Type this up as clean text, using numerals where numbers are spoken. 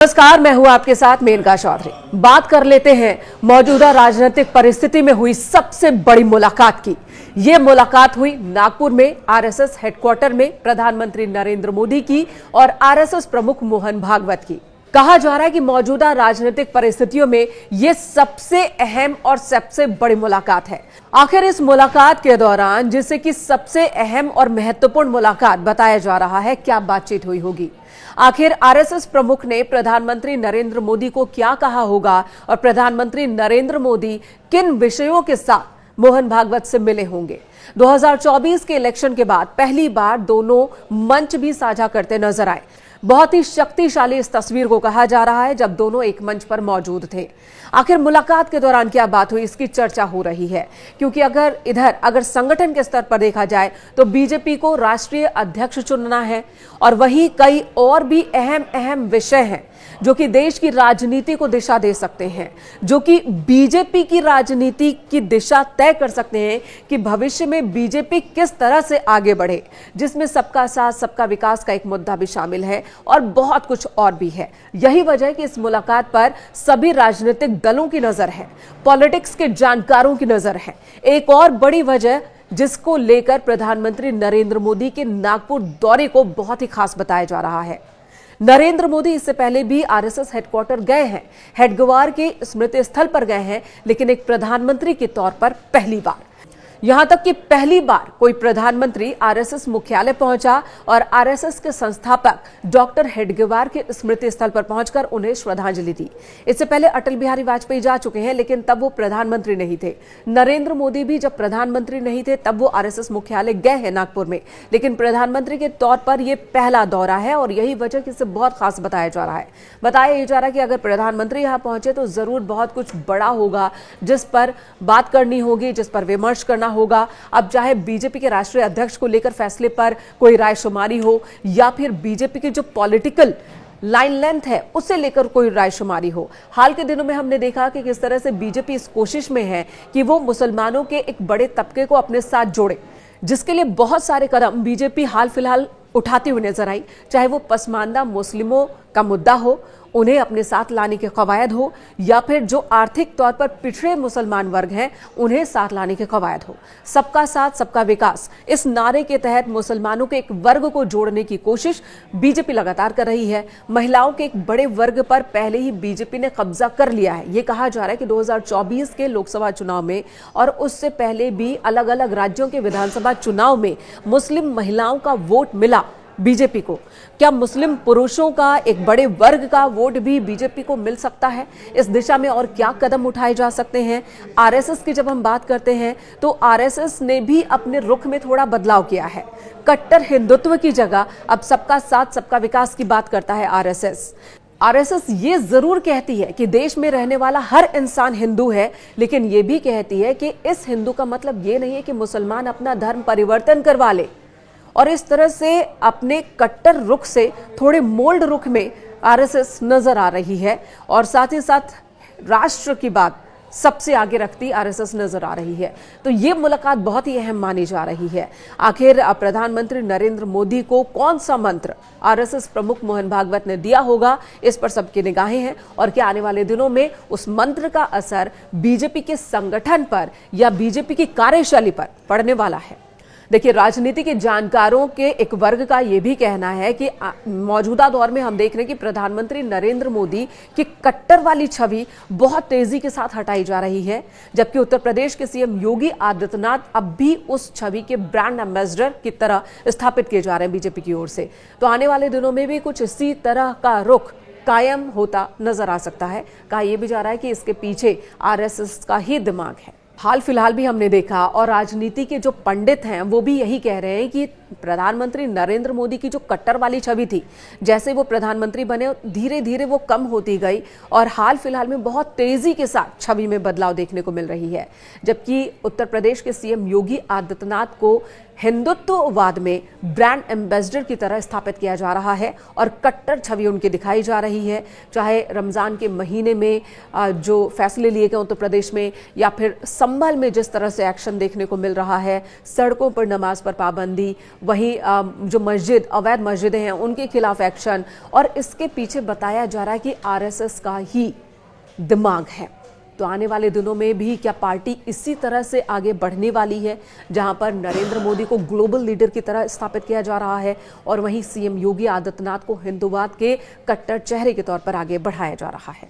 नमस्कार, मैं हूं आपके साथ मेनका चौधरी। बात कर लेते हैं मौजूदा राजनीतिक परिस्थिति में हुई सबसे बड़ी मुलाकात की। यह मुलाकात हुई नागपुर में आरएसएस हेडक्वार्टर में प्रधानमंत्री नरेंद्र मोदी की और आरएसएस प्रमुख मोहन भागवत की। कहा जा रहा है कि मौजूदा राजनीतिक परिस्थितियों में यह सबसे अहम और सबसे बड़ी मुलाकात है। आखिर इस मुलाकात के दौरान, जिसे कि सबसे अहम और महत्वपूर्ण मुलाकात बताया जा रहा है, क्या बातचीत हुई होगी? आखिर आरएसएस प्रमुख ने प्रधानमंत्री नरेंद्र मोदी को क्या कहा होगा और प्रधानमंत्री नरेंद्र मोदी किन विषयों के साथ मोहन भागवत से मिले होंगे? 2024 के इलेक्शन के बाद पहली बार दोनों मंच भी साझा करते नजर आए। बहुत ही शक्तिशाली इस तस्वीर को कहा जा रहा है जब दोनों एक मंच पर मौजूद थे। आखिर मुलाकात के दौरान क्या बात हुई, इसकी चर्चा हो रही है, क्योंकि अगर संगठन के स्तर पर देखा जाए तो बीजेपी को राष्ट्रीय अध्यक्ष चुनना है और वहीं कई और भी अहम विषय हैं जो कि देश की राजनीति को दिशा दे सकते हैं, जो कि बीजेपी की राजनीति की दिशा तय कर सकते हैं कि भविष्य में बीजेपी किस तरह से आगे बढ़े, जिसमें सबका साथ सबका विकास का एक मुद्दा भी शामिल है और बहुत कुछ और भी है। यही वजह है कि इस मुलाकात पर सभी राजनीतिक दलों की नजर है, पॉलिटिक्स के जानकारों की नजर है। एक और बड़ी वजह जिसको लेकर प्रधानमंत्री नरेंद्र मोदी के नागपुर दौरे को बहुत ही खास बताया जा रहा है। नरेंद्र मोदी इससे पहले भी आरएसएस हेडक्वार्टर गए हैं, हेडगवार के स्मृति स्थल पर गए हैं, लेकिन एक प्रधानमंत्री के तौर पर पहली बार। यहां तक कि पहली बार कोई प्रधानमंत्री आरएसएस मुख्यालय पहुंचा और आरएसएस के संस्थापक डॉक्टर हेडगेवार के स्मृति स्थल पर पहुंचकर उन्हें श्रद्धांजलि दी। इससे पहले अटल बिहारी वाजपेयी जा चुके हैं, लेकिन तब वो प्रधानमंत्री नहीं थे। नरेंद्र मोदी भी जब प्रधानमंत्री नहीं थे तब वो आरएसएस मुख्यालय गए हैं नागपुर में, लेकिन प्रधानमंत्री के तौर पर यह पहला दौरा है और यही वजह कि इसे बहुत खास बताया जा रहा है। बताया जा रहा है कि अगर प्रधानमंत्री यहां पहुंचे तो जरूर बहुत कुछ बड़ा होगा जिस पर बात करनी होगी, जिस पर विमर्श करना होगा। अब चाहे बीजेपी के राष्ट्रीय अध्यक्ष को लेकर फैसले पर कोई रायशुमारी हो या फिर बीजेपी की जो पॉलिटिकल लाइन लेंथ है उसे लेकर कोई रायशुमारी हो। हाल के दिनों में हमने देखा कि किस तरह से बीजेपी इस कोशिश में है कि वो मुसलमानों के एक बड़े तबके को अपने साथ जोड़े, जिसके लिए बहुत सारे कदम बीजेपी हाल फिलहाल उठाती हुई नजर आई। चाहे वो पसमानदा मुस्लिमों का मुद्दा हो, उन्हें अपने साथ लाने के कवायद हो, या फिर जो आर्थिक तौर पर पिछड़े मुसलमान वर्ग हैं उन्हें साथ लाने के कवायद हो। सबका साथ सबका विकास, इस नारे के तहत मुसलमानों के एक वर्ग को जोड़ने की कोशिश बीजेपी लगातार कर रही है। महिलाओं के एक बड़े वर्ग पर पहले ही बीजेपी ने कब्जा कर लिया है। ये कहा जा रहा है कि 2024 के लोकसभा चुनाव में और उससे पहले भी अलग अलग राज्यों के विधानसभा चुनाव में मुस्लिम महिलाओं का वोट मिला बीजेपी को। क्या मुस्लिम पुरुषों का एक बड़े वर्ग का वोट भी बीजेपी को मिल सकता है? इस दिशा में और क्या कदम उठाए जा सकते हैं? आरएसएस की जब हम बात करते हैं तो आरएसएस ने भी अपने रुख में थोड़ा बदलाव किया है। कट्टर हिंदुत्व की जगह अब सबका साथ सबका विकास की बात करता है आरएसएस ये जरूर कहती है कि देश में रहने वाला हर इंसान हिंदू है, लेकिन ये भी कहती है कि इस हिंदू का मतलब ये नहीं है कि मुसलमान अपना धर्म परिवर्तन करवा ले। और इस तरह से अपने कट्टर रुख से थोड़े मोल्ड रुख में आरएसएस नजर आ रही है और साथ ही साथ राष्ट्र की बात सबसे आगे रखती आरएसएस नजर आ रही है। तो ये मुलाकात बहुत ही अहम मानी जा रही है। आखिर प्रधानमंत्री नरेंद्र मोदी को कौन सा मंत्र आरएसएस प्रमुख मोहन भागवत ने दिया होगा, इस पर सबकी निगाहें हैं और क्या आने वाले दिनों में उस मंत्र का असर बीजेपी के संगठन पर या बीजेपी की कार्यशैली पर पड़ने वाला है। देखिए, राजनीति के जानकारों के एक वर्ग का यह भी कहना है कि मौजूदा दौर में हम देख रहे हैं कि प्रधानमंत्री नरेंद्र मोदी की कट्टर वाली छवि बहुत तेजी के साथ हटाई जा रही है, जबकि उत्तर प्रदेश के सीएम योगी आदित्यनाथ अब भी उस छवि के ब्रांड एम्बेसडर की तरह स्थापित किए जा रहे हैं बीजेपी की ओर से। तो आने वाले दिनों में भी कुछ इसी तरह का रुख कायम होता नजर आ सकता है। कहा यह भी जा रहा है कि इसके पीछे आरएसएस का ही दिमाग है। हाल फिलहाल भी हमने देखा और राजनीति के जो पंडित हैं वो भी यही कह रहे हैं कि प्रधानमंत्री नरेंद्र मोदी की जो कट्टर वाली छवि थी, जैसे वो प्रधानमंत्री बने धीरे धीरे वो कम होती गई और हाल फिलहाल में बहुत तेजी के साथ छवि में बदलाव देखने को मिल रही है। जबकि उत्तर प्रदेश के सीएम योगी आदित्यनाथ को हिंदुत्ववाद में ब्रांड एम्बेसडर की तरह स्थापित किया जा रहा है और कट्टर छवि उनकी दिखाई जा रही है। चाहे रमजान के महीने में जो फैसले लिए गए उत्तर प्रदेश में, या फिर संभल में जिस तरह से एक्शन देखने को मिल रहा है, सड़कों पर नमाज पर पाबंदी, वहीं जो मस्जिद, अवैध मस्जिदें हैं उनके खिलाफ एक्शन, और इसके पीछे बताया जा रहा है कि आरएसएस का ही दिमाग है। तो आने वाले दिनों में भी क्या पार्टी इसी तरह से आगे बढ़ने वाली है, जहां पर नरेंद्र मोदी को ग्लोबल लीडर की तरह स्थापित किया जा रहा है और वहीं सीएम योगी आदित्यनाथ को हिंदुवाद के कट्टर चेहरे के तौर पर आगे बढ़ाया जा रहा है।